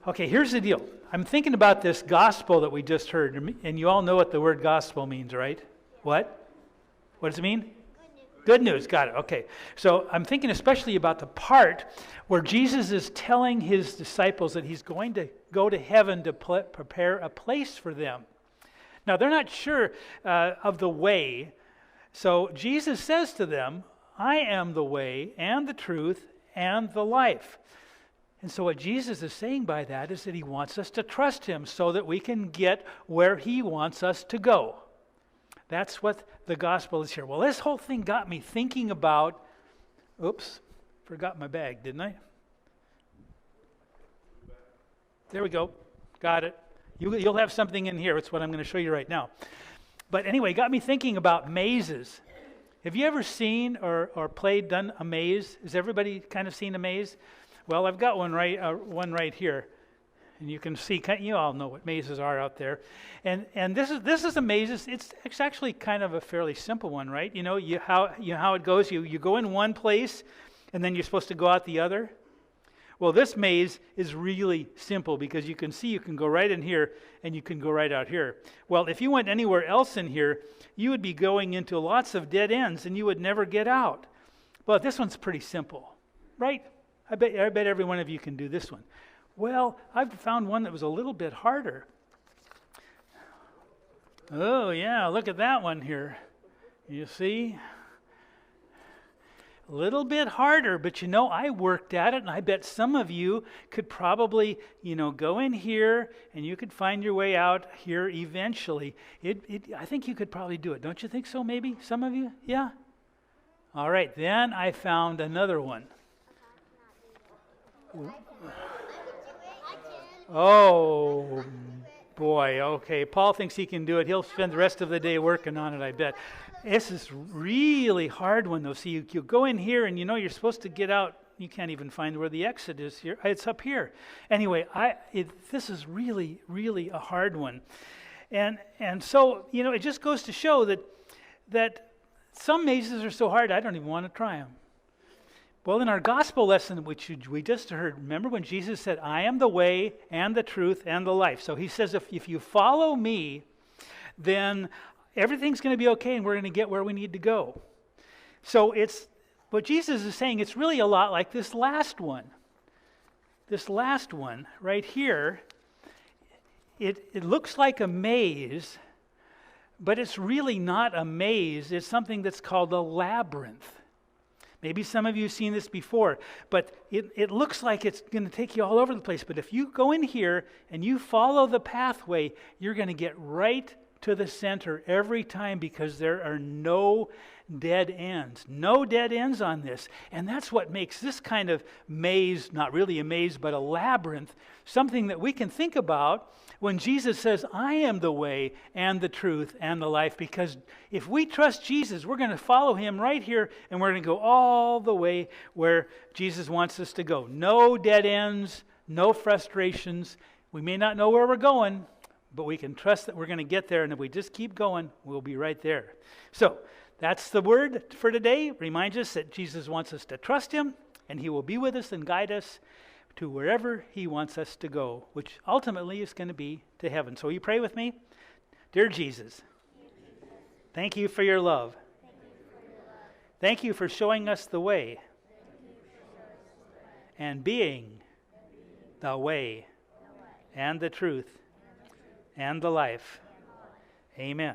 Okay, here's the deal. I'm thinking about this gospel that we just heard, and you all know what the word gospel means, right? What? What does it mean? Good news. Got it. Okay. So I'm thinking especially about the part where Jesus is telling his disciples that he's going to go to heaven to prepare a place for them. Now, they're not sure of the way. So Jesus says to them, I am the way and the truth and the life. And so what Jesus is saying by that is that he wants us to trust him so that we can get where he wants us to go. That's what the gospel is here. Well, this whole thing got me thinking about, forgot my bag, didn't I? There we go. Got it. You'll have something in here. It's what I'm going to show you right now. But anyway, it got me thinking about mazes. Have you ever seen or done a maze? Has everybody kind of seen a maze? Well, I've got one right here. And you can see, you all know what mazes are out there. And this is a maze. It's actually kind of a fairly simple one, right? You know how it goes. You go in one place, and then you're supposed to go out the other. Well, this maze is really simple because you can see you can go right in here and you can go right out here. Well, if you went anywhere else in here, you would be going into lots of dead ends and you would never get out. But this one's pretty simple, right? I bet every one of you can do this one. Well, I've found one that was a little bit harder. Oh, yeah, look at that one here. You see? A little bit harder, but I worked at it, and I bet some of you could probably, go in here, and you could find your way out here eventually. I think you could probably do it. Don't you think so, maybe? Some of you? Yeah? All right, then I found another one. Oh, boy, okay. Paul thinks he can do it. He'll spend the rest of the day working on it, I bet. This is really hard one, though. See, you go in here, and you're supposed to get out. You can't even find where the exit is here. It's up here. Anyway, this is really, really a hard one. And so, it just goes to show that some mazes are so hard, I don't even want to try them. Well, in our gospel lesson, which we just heard, remember when Jesus said, I am the way and the truth and the life. So he says, if you follow me, then everything's going to be okay and we're going to get where we need to go. So it's what Jesus is saying, it's really a lot like this last one. This last one right here, it looks like a maze, but it's really not a maze. It's something that's called a labyrinth. Maybe some of you have seen this before, but it looks like it's going to take you all over the place. But if you go in here and you follow the pathway, you're going to get right to the center every time because there are no dead ends. No dead ends on this. And that's what makes this kind of maze, not really a maze, but a labyrinth, something that we can think about when Jesus says, I am the way and the truth and the life. Because if we trust Jesus, we're going to follow him right here and we're going to go all the way where Jesus wants us to go. No dead ends, no frustrations. We may not know where we're going, but we can trust that we're going to get there, and if we just keep going, we'll be right there. So that's the word for today. Reminds us that Jesus wants us to trust him, and he will be with us and guide us to wherever he wants us to go, which ultimately is going to be to heaven. So will you pray with me? Dear Jesus, thank you for your love. Thank you for showing us the way and being the way and the truth and the life. Amen.